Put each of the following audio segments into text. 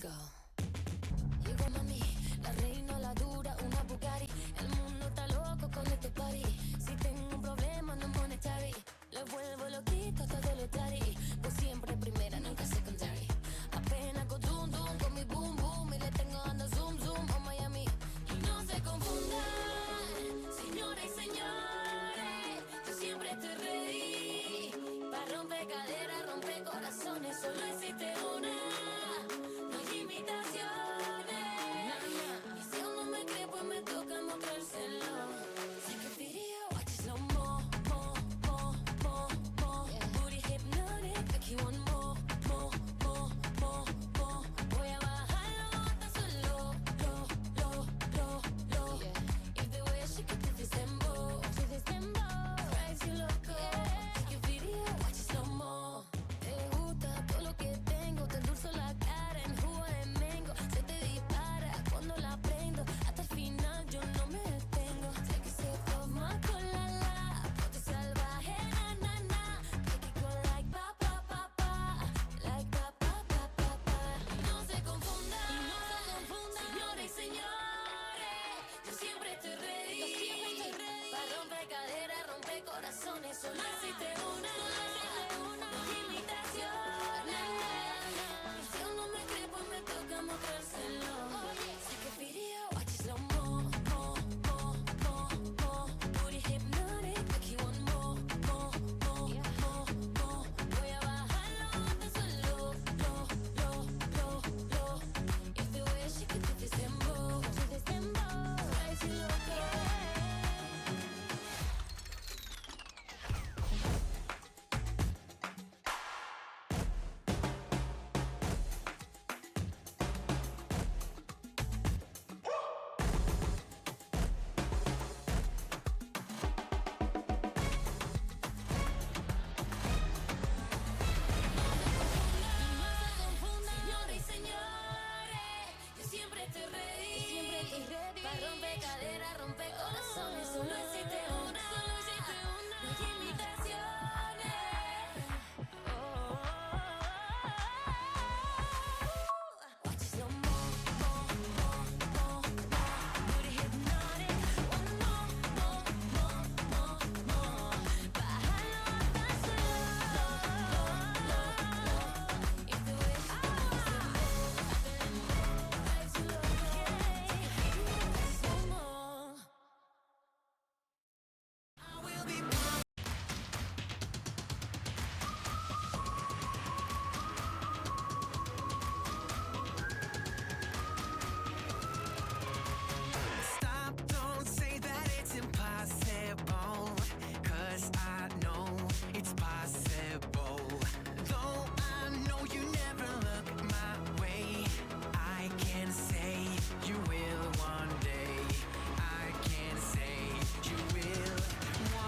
algo. Llegó mami, la reina, la dura, una Bugatti. El mundo está loco con este party. Si tengo un problema no monetary, le vuelvo loquito todo lo daddy. Pues siempre primera, nunca secondary. Apenas con zoom zoom, con mi boom boom. Y le tengo dando zoom zoom a Miami. Y no se confundan, señoras y señores, yo siempre estoy ready. Pa' romper caderas, romper corazones, solo existe una. No hay limitaciones. Y si aún no me cree, pues me toca mostrárselo. Take a video, watch it slow mo, mo, mo, mo, mo. Booty hypnotic, make you want more, more, more, more, more. Voy a bajarlo hasta solo, lo. If the way she get to this dembow, drives you loco. Take a video, watch it slow mo. Te gusta todo lo que tengo, te endulzo la cara en jugo de mango. Se te dispara cuando la prendo, hasta el final yo no me detengo. Take a sip of my cola, ponte salvaje, na, na, na. Make it go like pa, pa, pa, pa, like pa, pa, pa, pa, pa. Y no se confundan, señores y señores, yo siempre estoy ready. Pa' romper caderas, romper corazones, solo existe una. No hay limitaciones. Y si aún no me cree, pues me toca mostrárselo. Take a video, watch it slow mo, mo, mo, mo, mo. Booty hypnotic, make you want more, more, more, more, more. Voy a bajarlo hasta solo, lo. If the way she could do this dembow, drives you loco. Señores y señores, yo siempre estoy ready. Pa' romper caderas, romper corazones, solo existe una. No hay limitaciones. Watch it slow mo, mo, mo, mo, mo. Booty hypnotic, one more, more. Bájalo hasta solo, lo. If the way she does it, drives you loco. Slow mo. I will be Stop, don't say that it's impossible, 'cause I know it's possible. Though I know you never look my way, I can say you will one day. I can say you will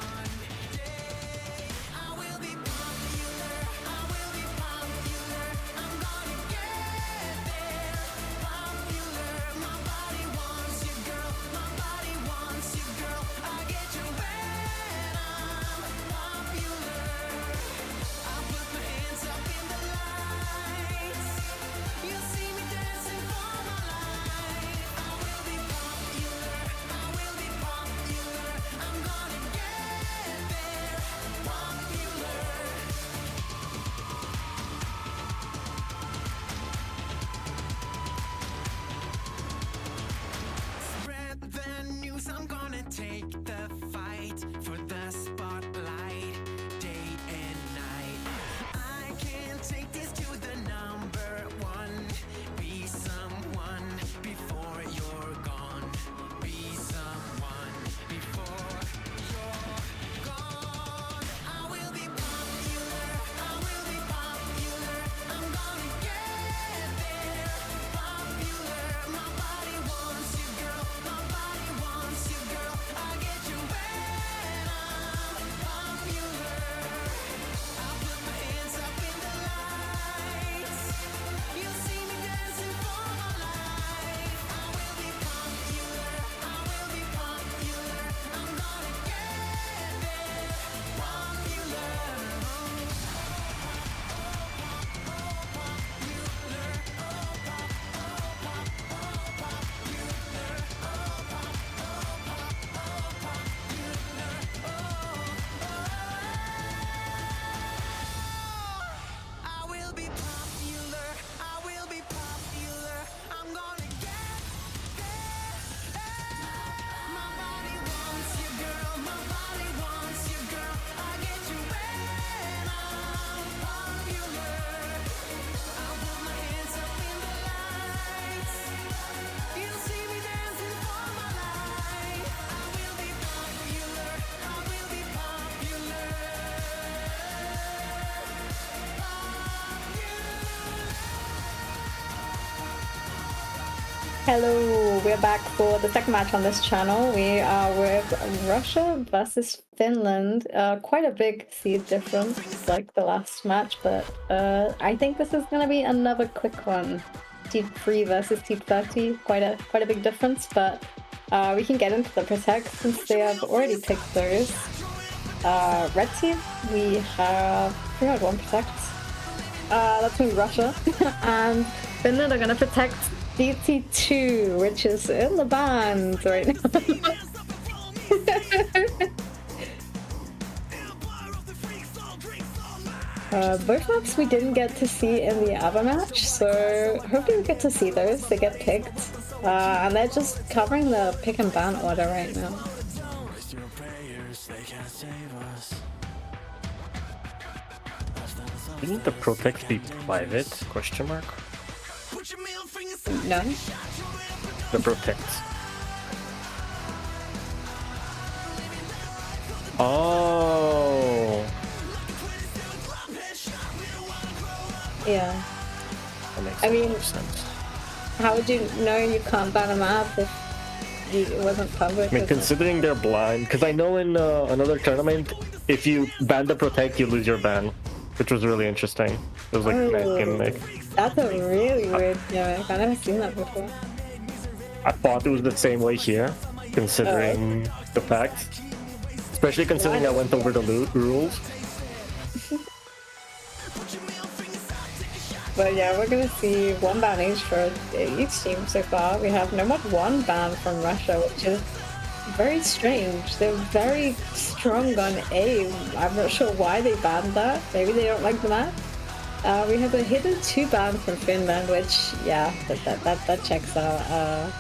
one day. I will be popular, I will be popular. I'm gonna get there. Popular, my body wants you, girl. My body wants you, girl. I get you when I'm popular. I put my hands up in the lights. You'll see me dancing for my life. I will be popular, I will be popular. I'm gonna get there. Popular. Spread the news, I'm gonna take the fight for the spotlight, day and night. I can take this to the number one. Be someone before you're gone. Be someone before you're gone. I will be popular, I will be popular. I'm gonna get there. Popular, my body wants you, girl. My body wants you, girl. I get you when Hello, we're back for the second match on this channel. We are with Russia versus Finland. Quite a big seed difference like the last match, but I think this is gonna be another quick one. Seed 3 versus seed 30, quite a big difference, but we can get into the protect since they have already picked theirs. Red team, we have 301 protect. That's gonna be Russia, and Finland are gonna protect DT2, which is in the band right now. Both maps we didn't get to see in the other match, so hopefully we get to see those. They get picked, and they're just covering the pick and ban order right now. Didn't the protect be private? Question mark? No? The protect. Oh. Yeah. That makes I mean, sense. how would you know you can't ban a map if it wasn't public? I mean, considering they're blind, because I know in another tournament, if you ban the protect, you lose your ban, which was really interesting. It was like nice gimmick. That's a really weird gimmick. I've never seen that before. I thought it was the same way here, considering the fact. Especially considering I went over the rules. But yeah, we're gonna see one ban each for each team so far. We have no more one ban from Russia, which is very strange. They're very strong on aim. I'm not sure why they banned that. Maybe they don't like the map. We have a hidden 2 ban from Finland, which yeah, that checks out.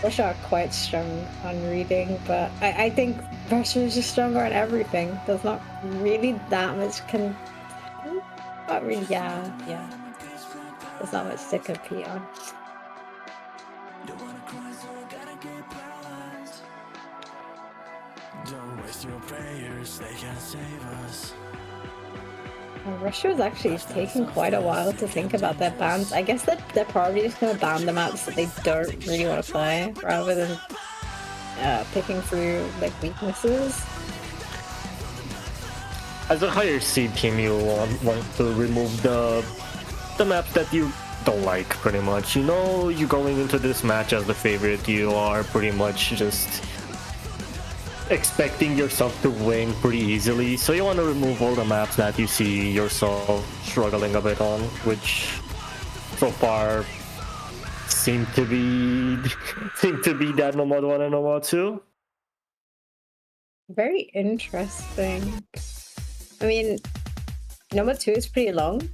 Russia are quite strong on reading, but I think Russia is just stronger on everything. There's not really that much not really, yeah. There's not much to compete on. Don't waste your prayers, they can't save us. Russia is actually taking quite a while to think about their bans. I guess that they're probably just going to ban the maps that they don't really want to play, rather than picking through like weaknesses. As a higher seed team, you want to remove the maps that you don't like, pretty much. You know, you're going into this match as the favorite. You are pretty much just expecting yourself to win pretty easily, so you want to remove all the maps that you see yourself struggling a bit on, which so far seem to be that no mod 1 and no mod 2. Very interesting. I mean, number 2 is pretty long.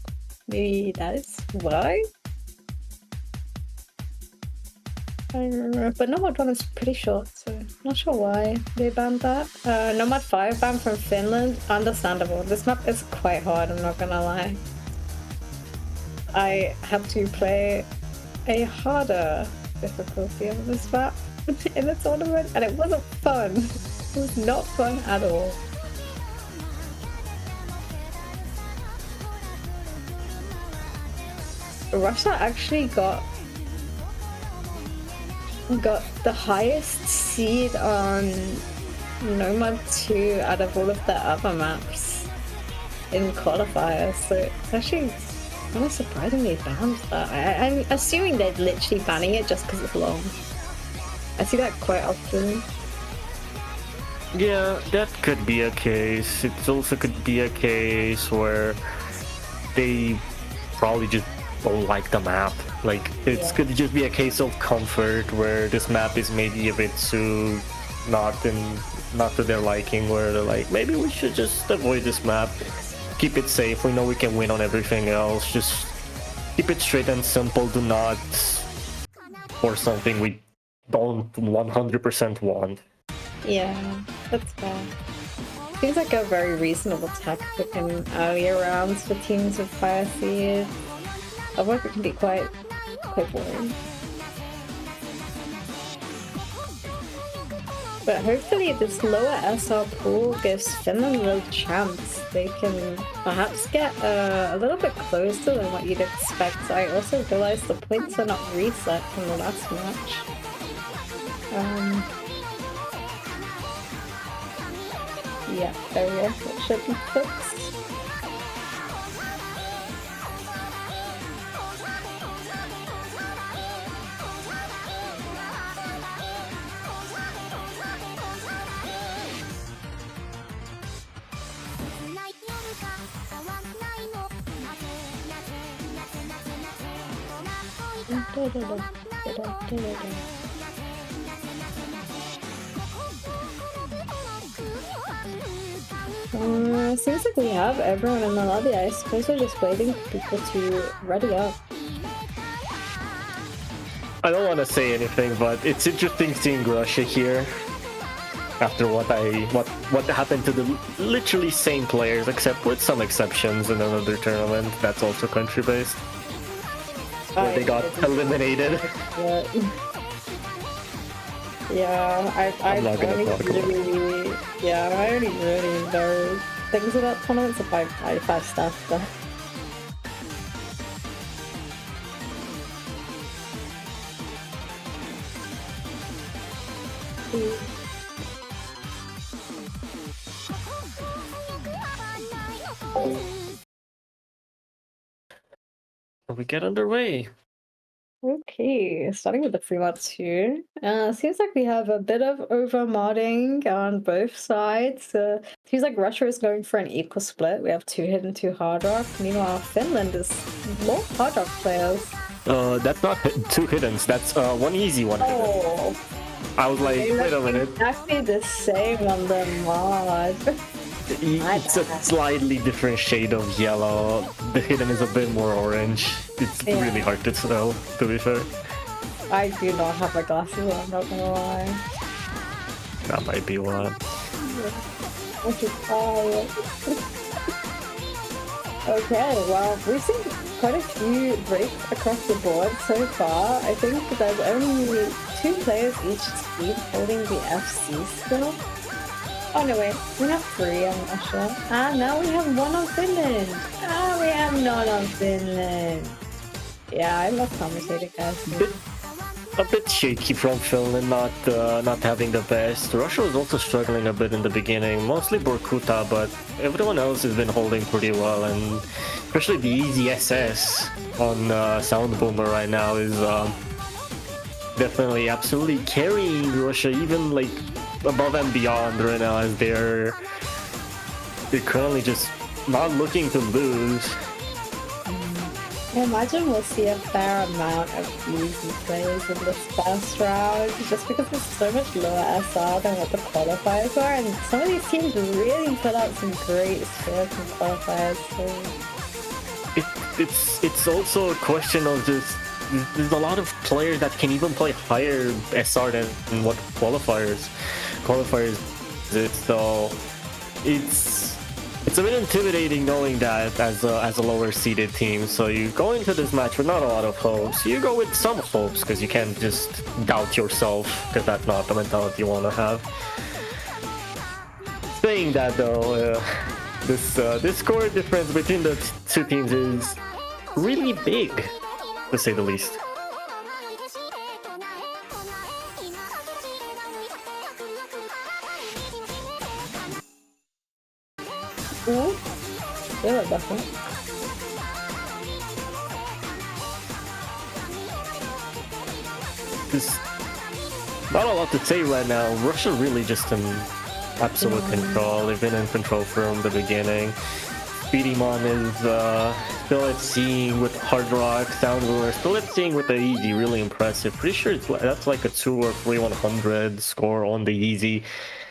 Maybe that is why. I don't remember, but Nomad 1 is pretty short, so not sure why they banned that. Nomad 5 banned from Finland, understandable. This map is quite hard, I'm not gonna lie. I had to play a harder difficulty of this map in the tournament, and it wasn't fun. It was not fun at all. Russia actually got the highest seed on Nomad 2 out of all of the other maps in qualifiers, so it's actually kind of surprising they banned that. I'm assuming they're literally banning it just because it's long. I see that quite often. Yeah, that could be a case. It also could be a case where they probably just don't like the map. Like, it's could just be a case of comfort where this map is maybe a bit too not to their liking, where they're like, maybe we should just avoid this map, keep it safe, we know we can win on everything else, just keep it straight and simple, do not force something we don't 100% want. Yeah, that's fair. Seems like a very reasonable tactic in earlier rounds for teams with higher seed. Otherwise it can be quite boring. But hopefully this lower SR pool gives Finland a little chance. They can perhaps get a little bit closer than what you'd expect. I also realized the points are not reset from the last match. Yeah, there we go. It should be fixed. Seems like we have everyone in the lobby. I suppose we're just waiting for people to ready up. I don't want to say anything, but it's interesting seeing Russia here. After what happened to the literally same players, except with some exceptions in another tournament that's also country based, where they got eliminated. Yeah, I only really know things about tournaments if I stuff. But... We get underway. Okay, starting with the Fremont 2. Seems like we have a bit of over-modding on both sides. Seems like Russia is going for an equal split. We have 2 hidden, 2 hard rock. Meanwhile, Finland is more hard rock players. That's not 2 hiddens. That's 1 easy, 1 hidden. Oh, I was like, wait a minute. Exactly the same on the mod. It's a slightly different shade of yellow. The hidden is a bit more orange. It's really hard to tell, to be fair. I do not have my glasses on, I'm not gonna lie. That might be one. Okay, well, we've seen quite a few breaks across the board so far. I think there's only 2 players each team holding the FC still. Oh no, wait, we have 3 on Russia. And now we have 1 on Finland. We have none on Finland. Yeah, I love commentating, guys. A bit shaky from Finland, not having the best. Russia was also struggling a bit in the beginning, mostly Borkuta, but everyone else has been holding pretty well, and especially the easy SS on Sound Boomer right now is definitely absolutely carrying Russia, even like above and beyond right now, as they're currently just not looking to lose. I imagine we'll see a fair amount of easy plays in this first round, just because it's so much lower SR than what the qualifiers are, and some of these teams really put out some great scores in qualifiers. So. It's also a question of just there's a lot of players that can even play higher SR than what qualifiers is, so it's a bit intimidating knowing that as a lower seeded team. So you go into this match with not a lot of hopes. You go with some hopes because you can't just doubt yourself, because that's not the mentality you want to have. Saying that though, this score difference between the 2 teams is really big, to say the least. Yeah, definitely. There's not a lot to say right now. Russia really just in absolute control. They've been in control from the beginning. Speedymon is still at seeing with Hard Rock, Soundruler, still at seeing with the easy, really impressive. Pretty sure that's like a 2 or 3 100 score on the easy.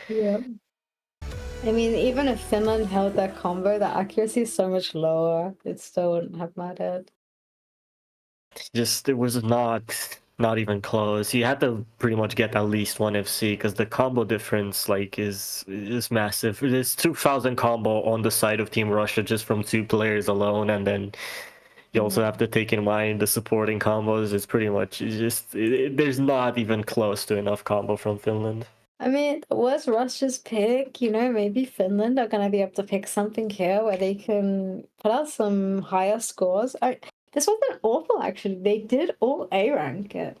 Yeah. I mean, even if Finland held that combo, the accuracy is so much lower. It still wouldn't have mattered. It was not even close. You had to pretty much get at least 1 FC because the combo difference is massive. There's 2,000 combo on the side of Team Russia just from 2 players alone, and then you also have to take in mind the supporting combos. It's pretty much there's not even close to enough combo from Finland. I mean, it was Russia's pick, you know, maybe Finland are gonna be able to pick something here where they can put out some higher scores. This wasn't awful, actually. They did all A rank it.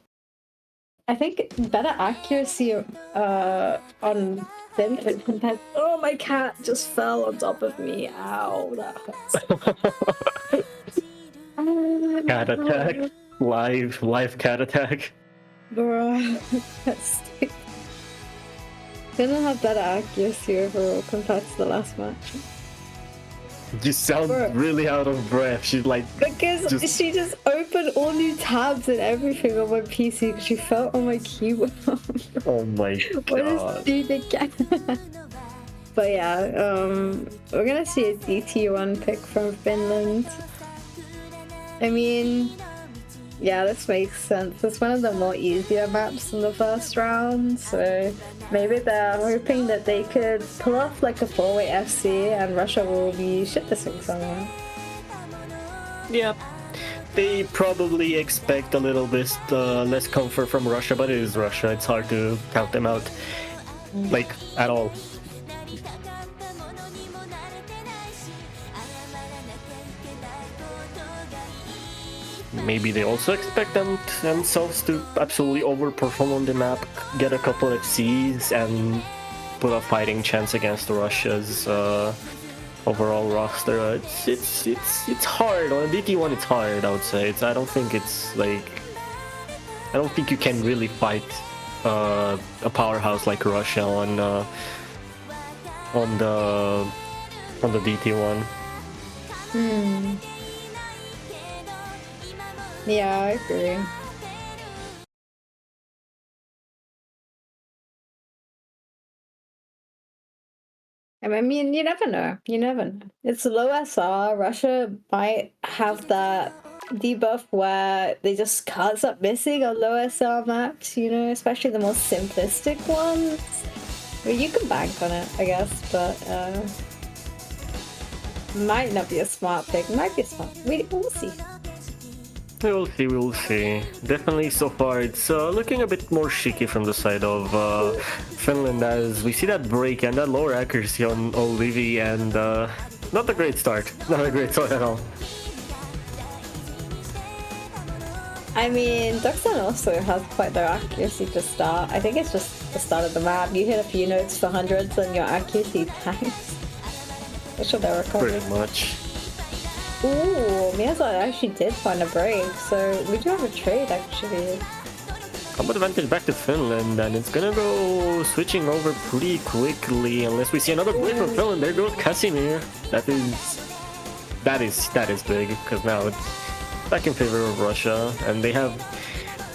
I think better accuracy on Finland compared. Oh, my cat just fell on top of me. Ow, that hurts. Cat attack. Live cat attack. Bruh, that's stupid. Finland have better accuracy overall compared to the last match. You sound Bruh. really out of breath. She's like, Because she just opened all new tabs and everything on my PC because she felt on my keyboard. oh my What a god. stupid cat. But yeah, we're gonna see a DT1 pick from Finland. I mean, yeah, this makes sense. It's one of the more easier maps in the first round, so maybe they're hoping that they could pull off like a 4-way FC and Russia will be shitposting somewhere. Yeah. They probably expect a little bit less comfort from Russia, but it is Russia. It's hard to count them out. Like, at all. Maybe they also expect themselves to absolutely overperform on the map, get a couple of Cs, and put a fighting chance against Russia's overall roster. It's hard on DT1. It's hard, I would say. I don't think it's like I don't think you can really fight a powerhouse like Russia on the DT1. Yeah, I agree. I mean, you never know. You never know. It's low SR. Russia might have that debuff where they just can't stop missing on low SR maps, you know, especially the most simplistic ones. Well, you can bank on it, I guess, but might not be a smart pick. Might be a smart. We'll see. We'll see. Definitely so far it's looking a bit more shaky from the side of Finland as we see that break and that lower accuracy on Olivi and not a great start. Not a great start at all. I mean, Duxton also has quite low accuracy to start. I think it's just the start of the map. You hit a few notes for hundreds and your accuracy tanks. Which will they recover? Pretty much. Ooh, Miyazaki actually did find a break, so we do have a trade actually. Combo advantage back to Finland, and it's gonna go switching over pretty quickly unless we see another break from Finland. There goes Casimir. That is big because now it's back in favor of Russia, and they have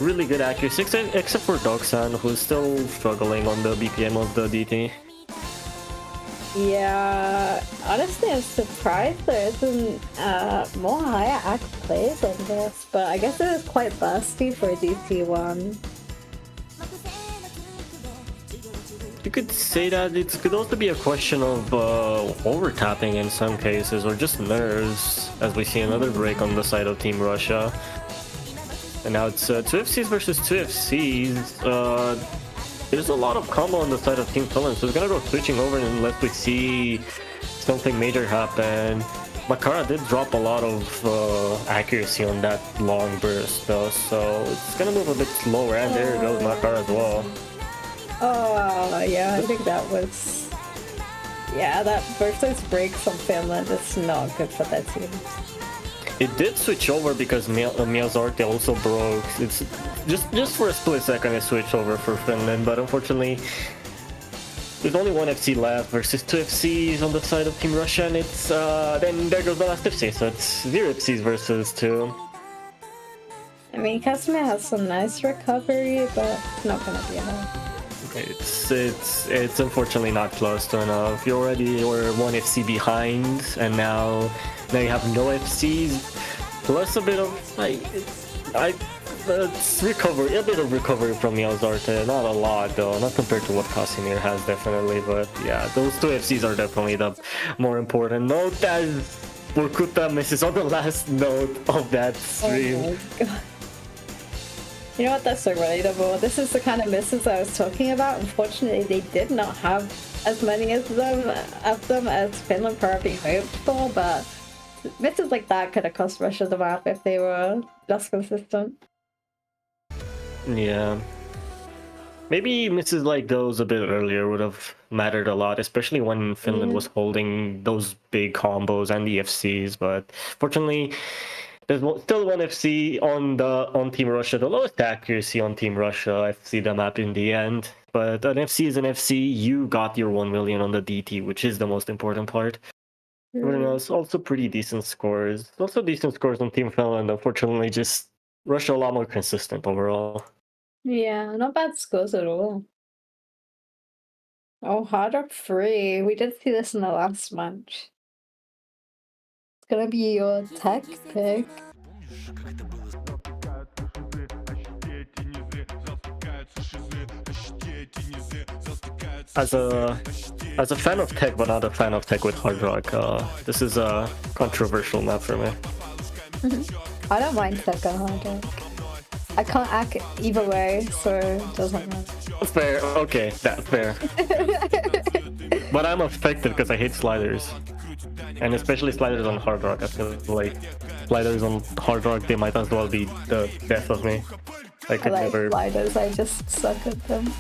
really good accuracy except for Doksan, who's still struggling on the BPM of the DT. Yeah, honestly, I'm surprised there isn't more higher act plays on this, but I guess it is quite busty for a DT1. You could say that it could also be a question of over-tapping in some cases, or just nerves, as we see another break on the side of Team Russia. And now it's 2FCs versus 2FCs. There's a lot of combo on the side of Team Finland, so it's gonna go switching over unless we see something major happen. Makara did drop a lot of accuracy on that long burst though, so it's gonna move a bit slower, and there goes Makara as well. Oh, yeah, I think that was... Yeah, that versus break from Finland is not good for that team. It did switch over because Miyazaki also broke. It's just for a split second it switched over for Finland, but unfortunately there's only one FC left versus 2 FCs on the side of Team Russia, and it's then there goes the last FC, so it's 0 FCs versus 2. I mean, Casimir has some nice recovery, but it's not gonna be enough. It's unfortunately not close to enough. You already were 1 FC behind, and now you have no FCs, plus a bit of it's recovery, a bit of recovery from Miyazaki. Not a lot though, not compared to what Casimir has definitely, but yeah, those 2 FCs are definitely the more important note as Burkuta misses on the last note of that stream. Oh my god. You know what? That's so relatable. This is the kind of misses I was talking about. Unfortunately, they did not have as many of them as Finland probably hoped for, but misses like that could have cost Russia the map if they were less consistent. Yeah. Maybe misses like those a bit earlier would have mattered a lot, especially when Finland was holding those big combos and the FCs. But fortunately, there's still one FC on Team Russia, the lowest accuracy on Team Russia. FC the map in the end, but an FC is an FC. You got your 1 million on the DT, which is the most important part. Everything else also pretty decent scores. Also decent scores on Team Finland. Unfortunately, just Russia a lot more consistent overall. Yeah, not bad scores at all. Oh, Hard Rock 3. We did see this in the last match. It's gonna be your tech pick. As a fan of tech, but not a fan of tech with hard rock, this is a controversial map for me. I don't mind tech on Hard Rock. I can't act either way, so it doesn't matter. Fair, okay, that's fair. But I'm affected because I hate sliders. And especially sliders on hard rock. I feel like sliders on hard rock, they might as well be the death of me. I could like never. sliders, I just suck at them.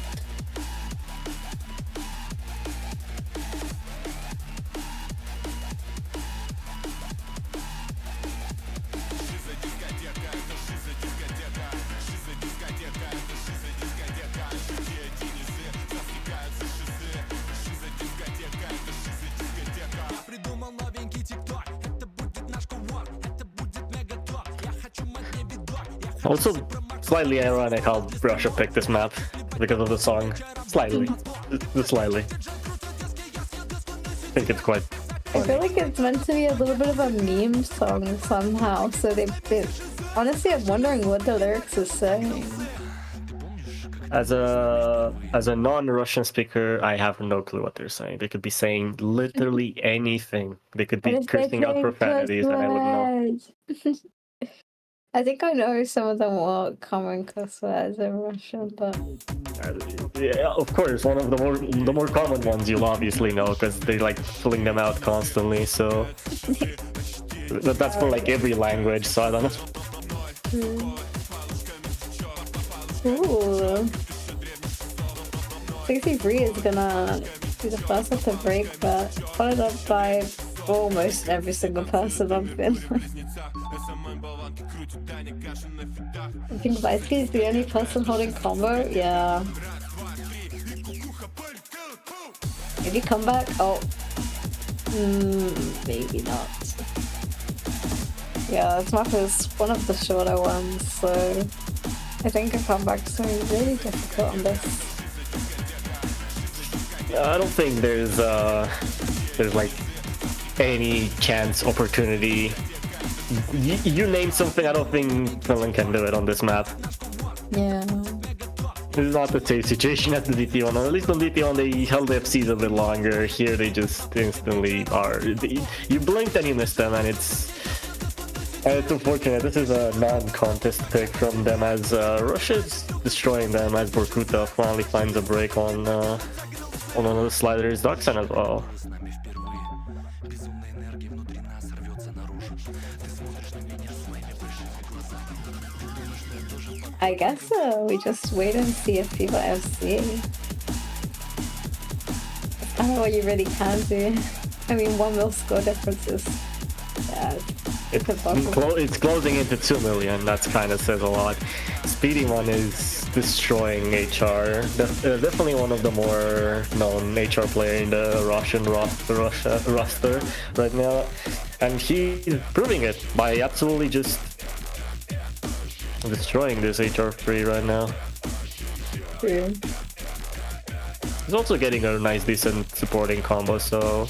Also, slightly ironic how Russia picked this map because of the song. Slightly. Just slightly. I think it's quite funny. I feel like it's meant to be a little bit of a meme song somehow, so they honestly, I'm wondering what the lyrics are saying. As a non-Russian speaker, I have no clue what they're saying. They could be saying literally anything. They could be cursing out profanities, and I wouldn't know. I think I know some of them were common cuss words in Russian, but Yeah, of course, one of the more common ones you'll obviously know because they like pulling them out constantly. So that's for like every language. So I don't know. Ooh. 63 is gonna be the first one to break, but followed up by almost every single person on Finland. I think Vaitsky is the only person holding combo. Yeah. Maybe comeback? Oh. Maybe not. Yeah, this map is one of the shorter ones, so I think a comeback's going to be really difficult on this. I don't think there's like any chance opportunity. You name something, I don't think Finland can do it on this map. Yeah. This is not the same situation at the DT1. At least on DT1 they held the FCs a bit longer. Here they just instantly are. You blinked and you missed them, and it's unfortunate. This is a non-contest pick from them as Russia's destroying them as Borkuta finally finds a break on one of the sliders. Doxan as well. I guess so. We just wait and see if people FC. I don't know what you really can do. I mean, 1 mil score difference is... Yeah, it's closing into 2 million. That kind of says a lot. Speedy One is destroying HR. Definitely one of the more known HR player in the Russian roster right now, and he's proving it by absolutely just destroying this HR3 right now. Yeah. He's also getting a nice, decent supporting combo, so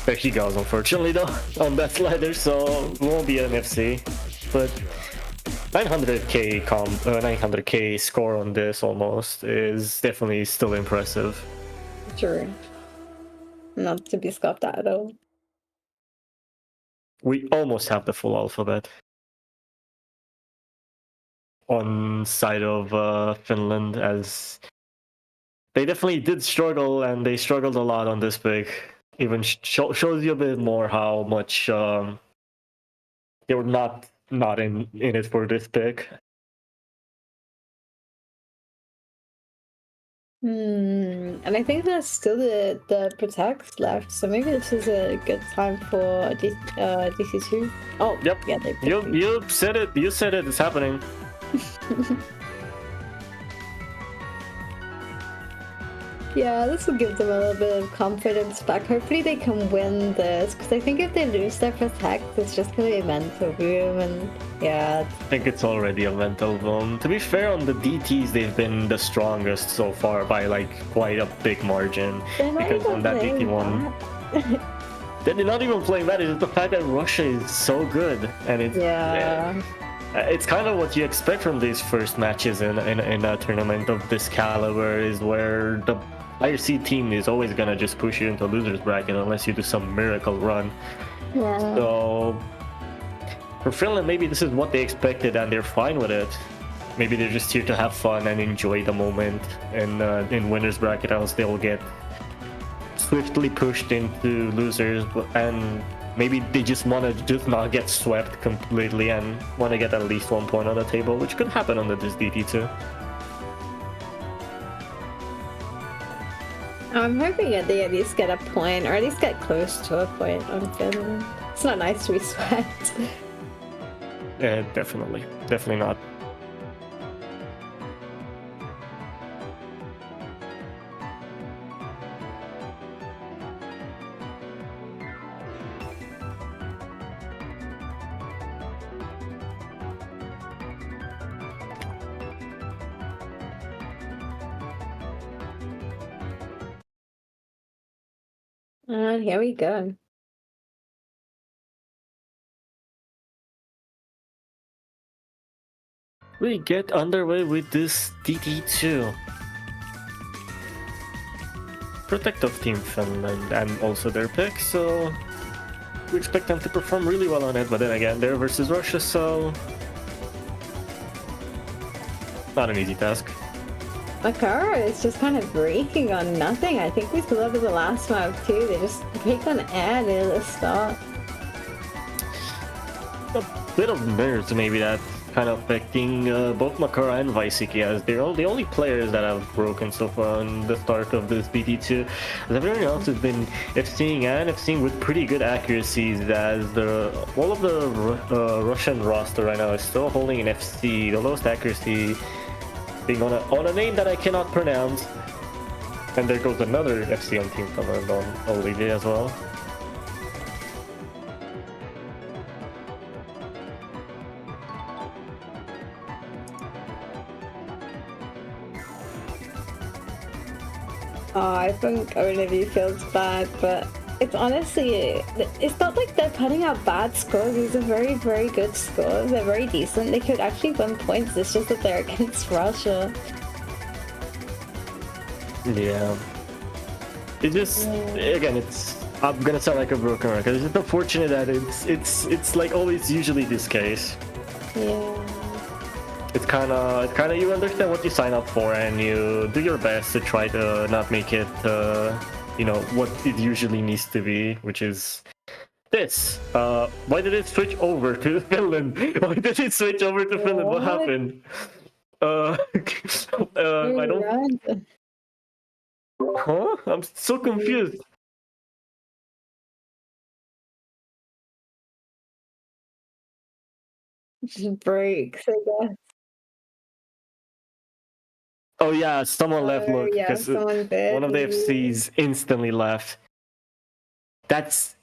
there he goes, unfortunately, though, on that slider, so it won't be an FC. But 900k score on this almost is definitely still impressive. True. Not to be scoffed at all. We almost have the full alphabet. on side of Finland, as they definitely did struggle, and they struggled a lot on this pick. Even shows you a bit more how much they were not in it for this pick. And I think there's still the protects left, so maybe this is a good time for DC2. Oh, Yep. yeah, they You said it. You said it. It's happening. Yeah, this will give them a little bit of confidence back. Hopefully they can win this, because I think if they lose their protect, it's just gonna be mental boom, and yeah. I think it's already a mental boom. To be fair, on the DTs, they've been the strongest so far by like quite a big margin. Because on that DT one, they're not even playing bad. It's just the fact that Russia is so good, and it's it's kind of what you expect from these first matches in a tournament of this caliber, is where the higher seed team is always gonna just push you into losers bracket unless you do some miracle run. Yeah. So for Finland, maybe this is what they expected and they're fine with it. Maybe they're just here to have fun and enjoy the moment. And in winners bracket, else they'll get swiftly pushed into losers, and maybe they just want to just not get swept completely and want to get at least 1 point on the table, which could happen on this DT too. I'm hoping that they at least get a point, or at least get close to a point on Finland. It's not nice to be swept. Yeah, definitely not. And here we go. We get underway with this DT2. Protective Team Finland and also their pick, so we expect them to perform really well on it, but then again, they're versus Russia, so not an easy task. Makara is just kind of breaking on nothing. I think we saw that in the last map too. They just break on air near the start. A bit of nerves maybe that's kind of affecting both Makara and Vaisiki, as they're all the only players that have broken so far on the start of this BT2. As everyone else has been FCing with pretty good accuracies, as all of the Russian roster right now is still holding an FC, the lowest accuracy being on a name that I cannot pronounce. And there goes another FC on Team Finland on Olivier as well. Oh, I think Olivier feels bad, but it's honestly, it's not like they're putting out bad scores. These are very, very good scores. They're very decent. They could actually win points. It's just that they're against Russia. Yeah. It just, again, I'm gonna sound like a broken record. It's just unfortunate that it's like always usually this case. Yeah. It's kind of you understand what you sign up for and you do your best to try to not make it what it usually needs to be, which is this. Why did it switch over to Finland? Why did it switch over to Finland? What happened? I don't. Huh? I'm so confused. Just breaks, I guess. Oh yeah, someone left. Look, yeah, because someone did. one of the FCs instantly left. That's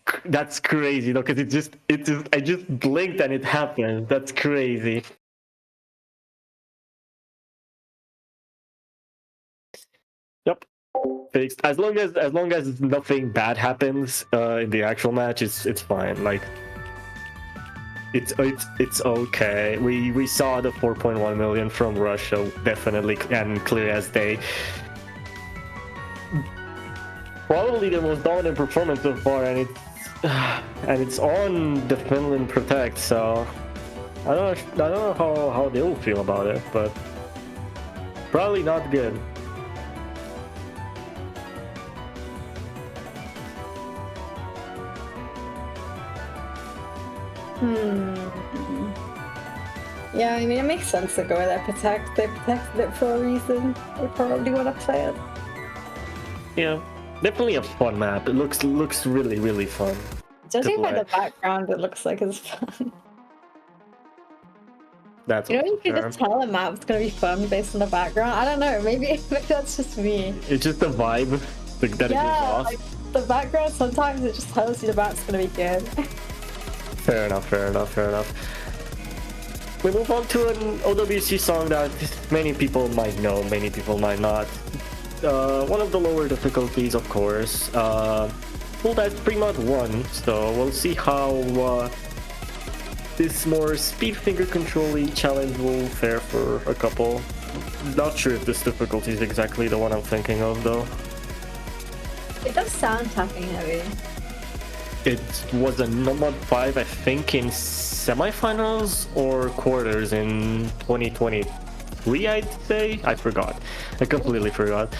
crazy, though, because I just blinked and it happened. That's crazy. Yep, fixed. As long as nothing bad happens in the actual match, it's fine. Like it's okay. We saw the 4.1 million from Russia, definitely, and clear as day. Probably the most dominant performance so far, and it's on the Finland Protect. So I don't know how they'll feel about it, but probably not good. Yeah, I mean, it makes sense to go with that protect. They protected it for a reason. They probably want to play it. Yeah, definitely a fun map. It looks really fun. Judging by play. the background, it looks like it's fun. That's You know, also you can fair. just tell a map's gonna be fun based on the background. I don't know, maybe that's just me. It's just the vibe that it gives Yeah, off. like the background sometimes it just tells you the map's gonna be good. Fair enough. We move on to an OWC song that many people might know, many people might not. One of the lower difficulties, of course. Well, that's pretty much one, so we'll see how this more speed finger control challenge will fare for a couple. Not sure if this difficulty is exactly the one I'm thinking of, though. It does sound tapping heavy. It was a number 5, I think, in semifinals or quarters in 2023, I'd say. I forgot. I completely forgot.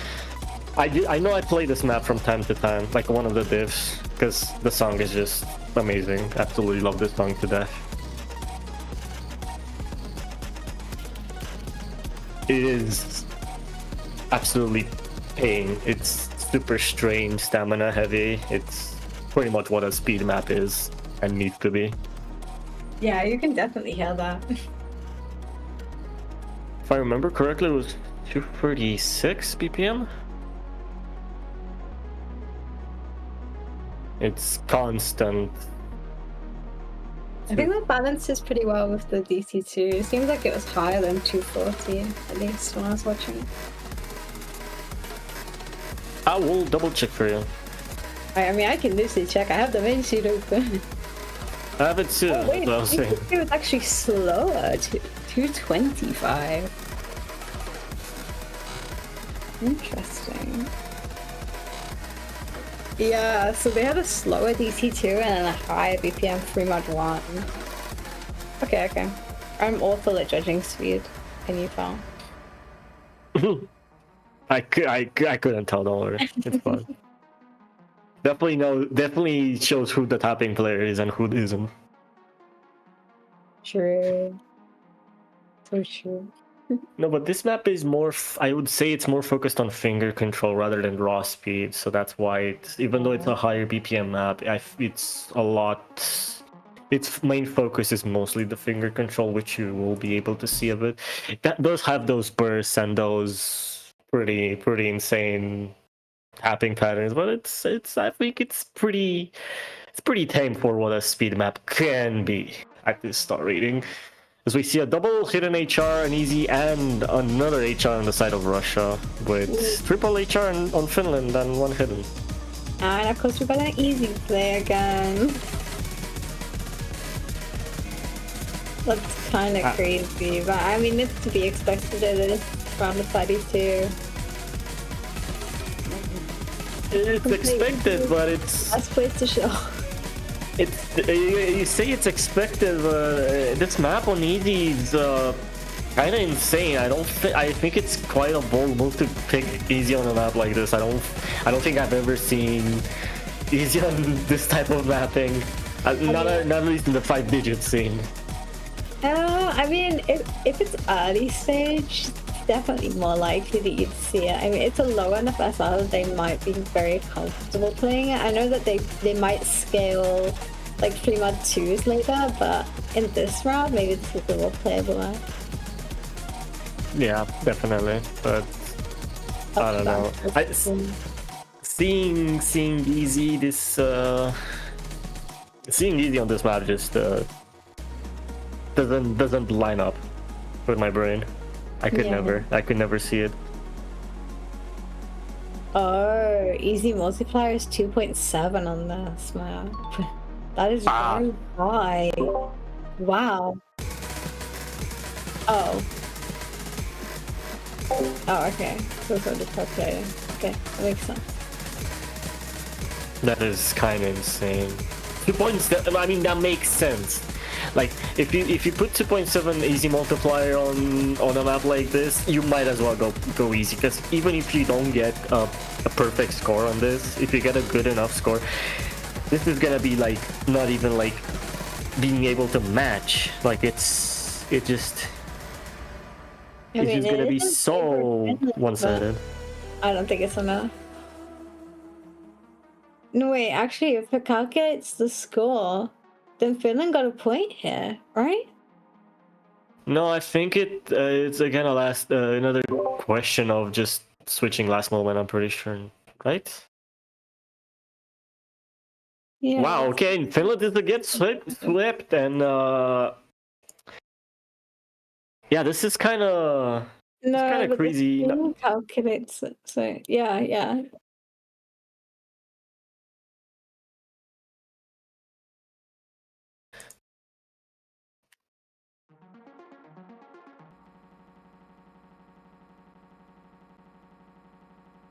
I know I play this map from time to time, like one of the divs, because the song is just amazing. Absolutely love this song to death. It is absolutely pain. It's super strained, stamina heavy. It's pretty much what a speed map is and needs to be. Yeah, you can definitely hear that. If I remember correctly, it was 236 BPM. It's constant. I think that balances pretty well with the DC2. It seems like it was higher than 240, at least when I was watching. I will double check for you. I mean, I can literally check. I have the main sheet open. I have it too. Oh, wait, What I was saying. it was actually slower. 225. Interesting. Yeah, so they had a slower DC2 and a higher BPM 3mod1. Okay. I'm awful at judging speed. Can you tell? I couldn't tell, don't worry. It's fun. Definitely shows who the tapping player is and who isn't. True. So true. No, but this map is more, I would say it's more focused on finger control rather than raw speed. So that's why it's, even though it's a higher BPM map, it's a lot, its main focus is mostly the finger control, which you will be able to see a bit. That does have those bursts and those pretty insane tapping patterns, but it's I think it's pretty tame for what a speed map can be at this star rating. As we see a double hidden HR, an easy, and another HR on the side of Russia, with triple HR on Finland and one hidden. And of course we got an easy play again. That's kind of crazy, but I mean it's to be expected at this round of 32. It's expected, but it's... Best place to show. You say it's expected, but this map on easy is kind of insane. I think it's quite a bold move to pick easy on a map like this. I don't think I've ever seen easy on this type of mapping. Not at least in the 5-digit scene. I mean, if it's early stage, it's definitely more likely that you'd see it. I mean, it's a low enough SL, they might be very comfortable playing it. I know that they might scale like 3mod 2s later, but in this round, maybe this is the more playable map. Yeah, definitely, but I don't know. Seeing easy seeing easy on this map just doesn't line up with my brain. I could never see it. Oh, easy multiplier is 2.7 on this map. That is very high. Wow. Oh, okay. So it's just calculating. Okay, that makes sense. That is kind of insane. 2 points. I mean, that makes sense. Like if you put 2.7 easy multiplier on a map like this, you might as well go easy, because even if you don't get a perfect score on this, if you get a good enough score, this is gonna be like not even like being able to match. Like it's just gonna be so one-sided. I don't think it's enough. No, wait, actually, if it calculates the score, then Finland got a point here, right? No, I think it's again another question of just switching last moment, I'm pretty sure, right? Yeah. Wow, okay, Finland is again swept, and yeah, this is kind of crazy. No, calculates it, so yeah.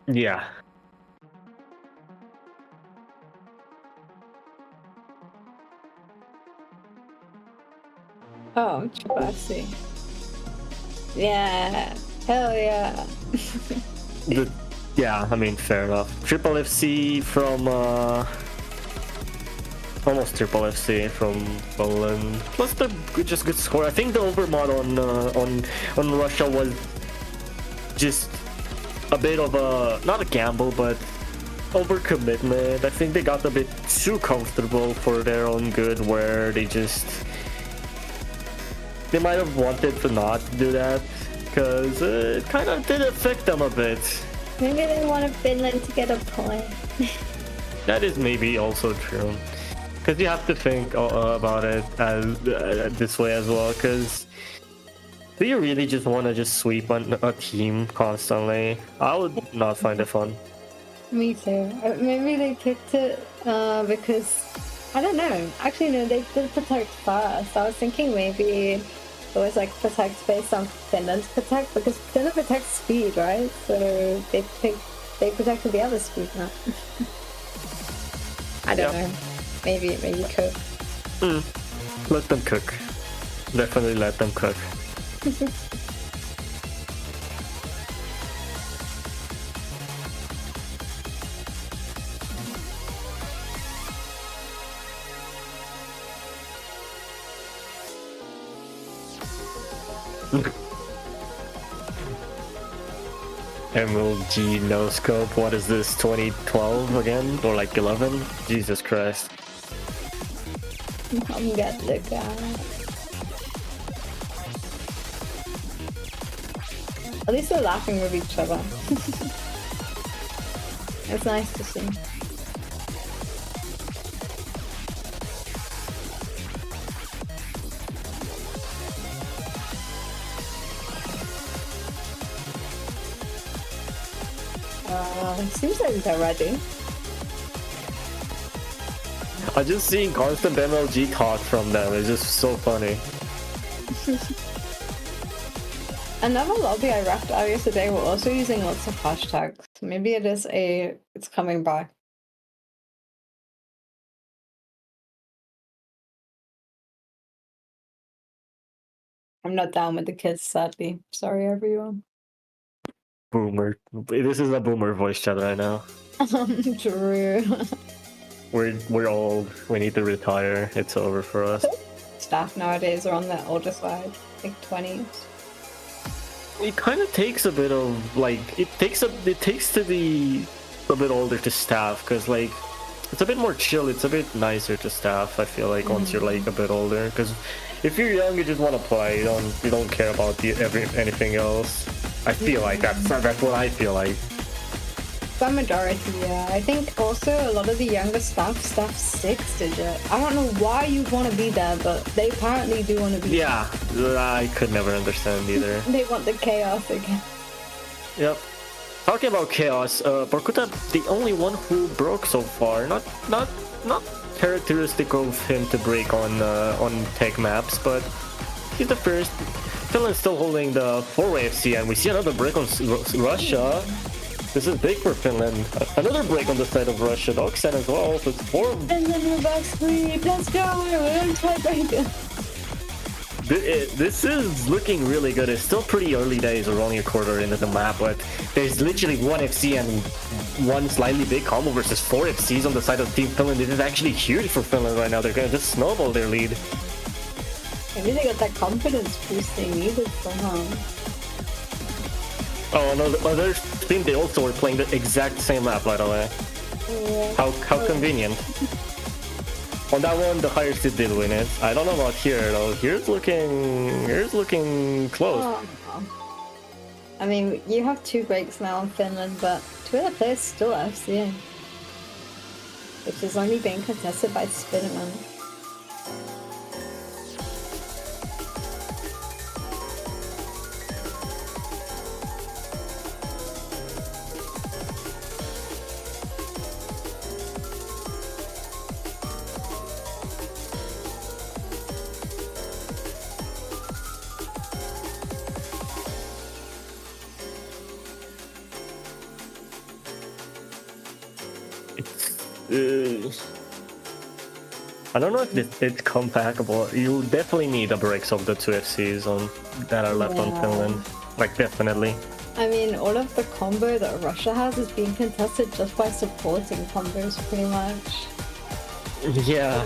Yeah. Oh, Chibasi. Yeah. Hell yeah. Yeah, I mean, fair enough. Triple FC from almost triple FC from Poland. Plus the just good score. I think the overmod on Russia was just a bit of a not a gamble, but overcommitment. I think they got a bit too comfortable for their own good, where they might have wanted to not do that, because it kind of did affect them a bit. Maybe they wanted Finland to get a point. That is maybe also true, because you have to think about it as this way as well. Because do you really just want to just sweep on a team constantly? I would not find it fun. Me too. Maybe they picked it because I don't know. Actually, no, they did protect first. I was thinking maybe it was like protect based on Finland's protect, because Finland protects speed, right? So they protected the other speed map. I don't know. Maybe cook. Let them cook. Definitely let them cook. MLG no scope. What is this? 2012 again, or like 11? Jesus Christ! I'm get the guy. At least they're laughing with each other. It's nice to see. Seems like they're ready. I just seeing constant MLG talk from them. It's just so funny. Another lobby I wrapped out yesterday were also using lots of hashtags. Maybe it's coming back. I'm not down with the kids, sadly. Sorry, everyone. Boomer. This is a boomer voice chat right now. True. We're old. We need to retire. It's over for us. Staff nowadays are on the older side, like 20s. It kind of takes a bit of like it takes to be a bit older to staff, because like it's a bit more chill. It's a bit nicer to staff, I feel like, once you're like a bit older. Because if you're young, you just want to play. You don't care about anything else. I feel like that's what I feel like. By majority, yeah. I think also a lot of the younger staff 6 digit. I don't know why you'd want to be there, but they apparently do want to be there. Yeah, I could never understand either. They want the chaos again. Yep. Talking about chaos, Borkuta, the only one who broke so far. Not characteristic of him to break on tech maps, but he's the first. Finland's still holding the 4-way FC, and we see another break on Russia. This is big for Finland. Another break on the side of Russia. Doxan as well. So it's 4. And then reverse sweep. Let's go. We're in tiebreaker. This is looking really good. It's still pretty early days. We're only a quarter into the map, but there's literally one FC and one slightly big combo versus 4 FCs on the side of Team Finland. This is actually huge for Finland right now. They're going to just snowball their lead. Maybe they got that confidence boost they needed somehow. Oh, no, the other team, they also were playing the exact same map, by the way. Yeah. How convenient. On that one, the higher seed did win it. I don't know about here though. Here's looking close. Oh. I mean, you have 2 breaks now in Finland, but 2 other players still FCing, which is only being contested by Spiderman. I don't know if it's compactable. You definitely need the breaks of the 2 FCs on that are left on Yeah. Finland. Like, definitely. I mean, all of the combo that Russia has is being contested just by supporting combos, pretty much. Yeah.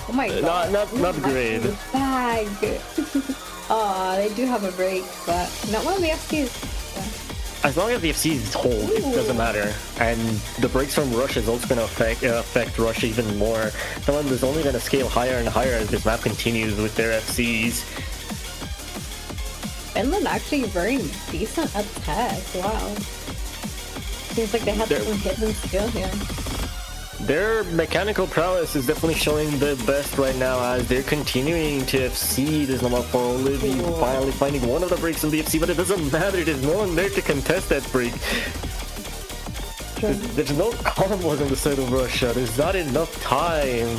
Oh my god. Not great. Bag. Oh, they do have a break, but not one of the FCs. As long as the FCs hold, it doesn't matter. And the breaks from Russia is also going to affect Russia even more. Finland is only going to scale higher and higher as this map continues with their FCs. Finland actually very decent attack. Wow. Seems like they have some hidden skill here. Their mechanical prowess is definitely showing the best right now as they're continuing to FC this number 4 Olivia finally finding one of the breaks in the FC, but it doesn't matter, there's no one there to contest that break. There's no combos on the side of Russia, there's not enough time.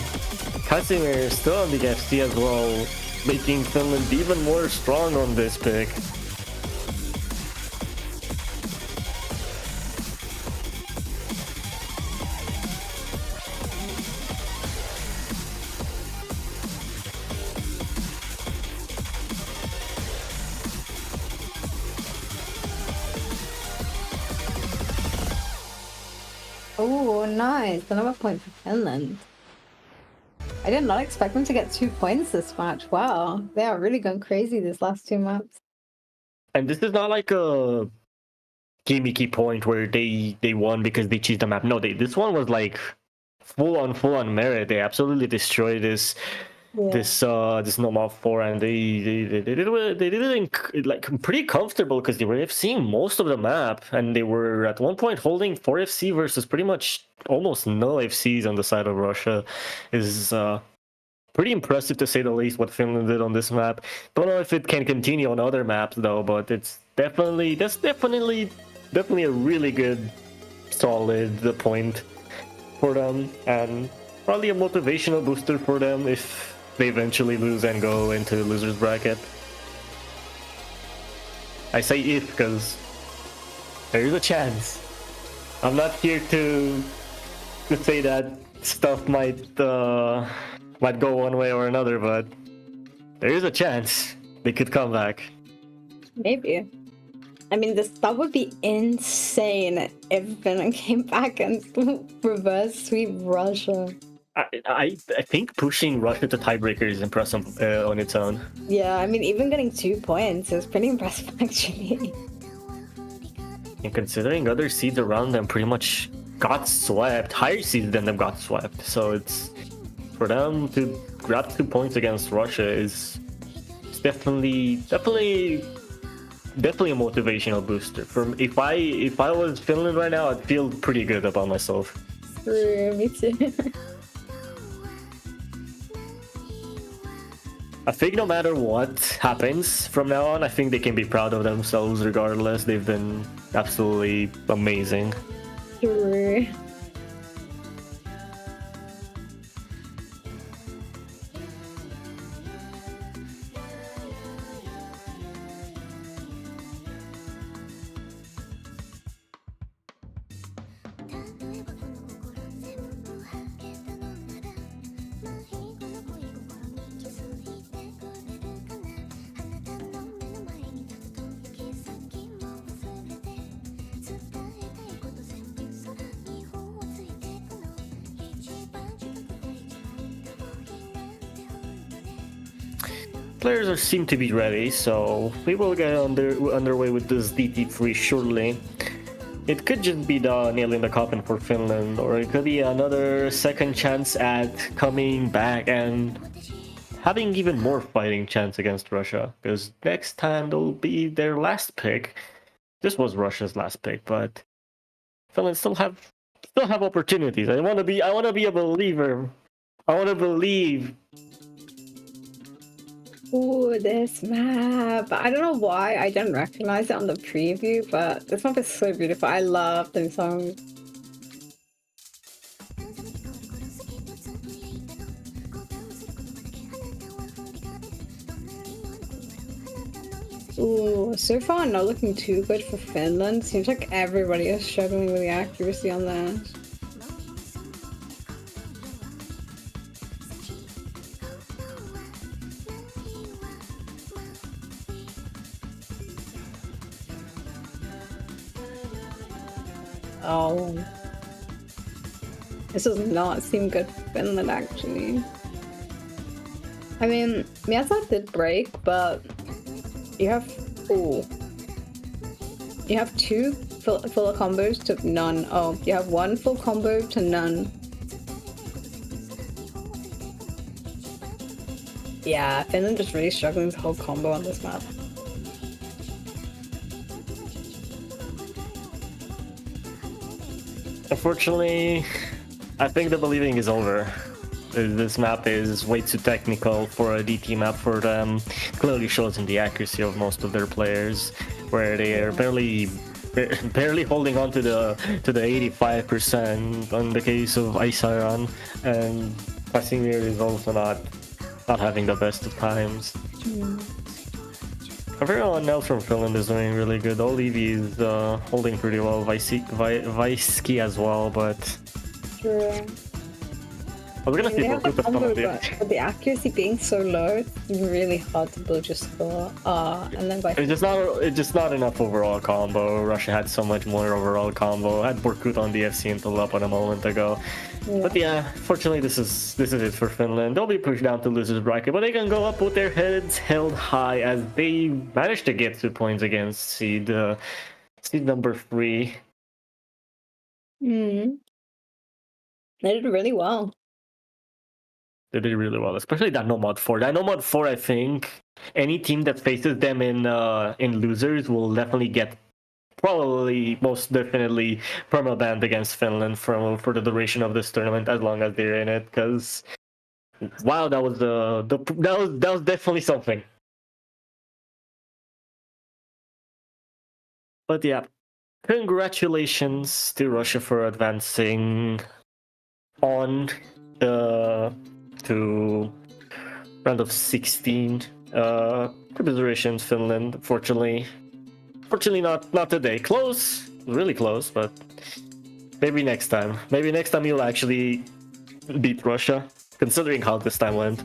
Casimir is still on the FC as well, making Finland even more strong on this pick. Oh, nice. Another point for Finland. I did not expect them to get 2 points this match. Wow. They are really going crazy these last 2 maps. And this is not like a gimmicky point where they won because they cheated the map. No, this one was like full on merit. They absolutely destroyed this normal 4, and they did it like pretty comfortable because they were seeing most of the map, and they were at one point holding 4 FC versus pretty much almost no FCs on the side of Russia. Is pretty impressive to say the least what Finland did on this map. Don't know if it can continue on other maps though, but it's definitely a really good solid point for them, and probably a motivational booster for them if they eventually lose and go into losers bracket. I say if because there is a chance. I'm not here to say that stuff might go one way or another, but there is a chance they could come back. Maybe. I mean, that would be insane if Finland came back and reverse sweep Russia. I think pushing Russia to tiebreaker is impressive on its own. Yeah, I mean, even getting 2 points is pretty impressive, actually. And considering other seeds around them pretty much got swept, higher seeds than them got swept, so it's for them to grab 2 points against Russia is definitely a motivational booster. If I was Finland right now, I'd feel pretty good about myself. Me too. I think no matter what happens from now on, I think they can be proud of themselves regardless. They've been absolutely amazing. True. players seem to be ready, so we will get underway with this DT3 shortly. It could just be the nail in the coffin for Finland, or it could be another second chance at coming back and having even more fighting chance against Russia, because next time they'll be their last pick. This was Russia's last pick, but Finland still have opportunities. I want to be a believer. I want to believe. Ooh, this map. I don't know why I didn't recognize it on the preview, but this map is so beautiful. I love the song. Ooh, so far not looking too good for Finland. Seems like everybody is struggling with the accuracy on that. Oh. This does not seem good for Finland, actually. I mean, Miyazaki did break, but you have... Ooh. You have two full combos to none. Oh, you have one full combo to none. Yeah, Finland just really struggling with the whole combo on this map. Unfortunately, I think the believing is over. This map is way too technical for a DT map for them. Clearly shows in the accuracy of most of their players, where they are barely holding on to the 85% on the case of Iceron, and Casimir is also not having the best of times. Everyone else from Finland is doing really good. Olivi is holding pretty well. Vaiski as well, but... True. We're gonna see but the accuracy being so low, it's really hard to build your score. And then it's just not enough overall combo. Russia had so much more overall combo. Had Borkut on the FC until up on a moment ago. Yeah. But yeah, fortunately this is it for Finland. They'll be pushed down to losers bracket, but they can go up with their heads held high as they managed to get 2 points against seed number 3. They did really well. They did really well, especially that No Mod 4. That No Mod 4, I think any team that faces them in losers will definitely get, probably most definitely, permabanned against Finland for the duration of this tournament, as long as they're in it. Because wow, that was that was definitely something. But yeah, congratulations to Russia for advancing on to round of 16. Commiserations, Finland. Fortunately not today. Close, really close, but maybe next time. Maybe next time you'll actually beat Russia, considering how this time went.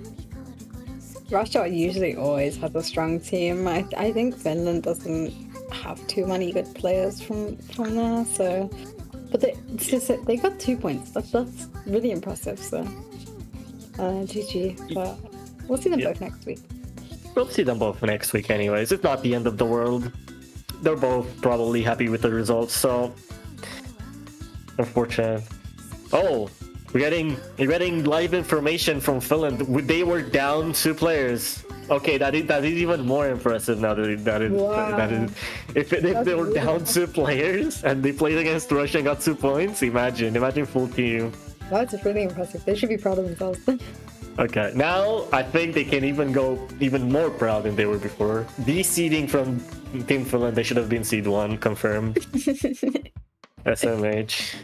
Russia usually always has a strong team. I think Finland doesn't have too many good players from there, so... But they got 2 points. That's really impressive, so... GG, but we'll see them both next week. We'll see them both next week anyways. It's not the end of the world. They're both probably happy with the results, so... Unfortunate. Oh! We're getting live information from Finland. They were down 2 players. Okay, that is even more impressive now. If they were down 2 players and they played against Russia and got 2 points, imagine full team. That's really impressive. They should be proud of themselves. Okay, now I think they can even go even more proud than they were before. De-seeding from Team Finland, they should have been seed 1, confirmed. SMH.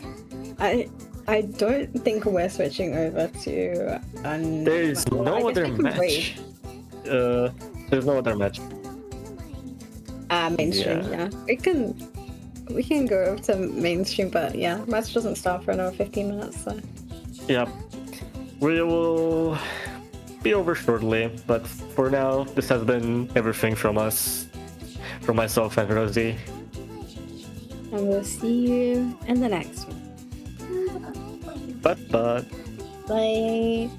I don't think we're switching over to... There's no other match. There's no other match. Mainstream, yeah. We can go over to mainstream, but yeah, match doesn't start for another 15 minutes, so... Yep. We will be over shortly, but for now, this has been everything from us. From myself and Rosie. And we'll see you in the next one. Bye. Bye.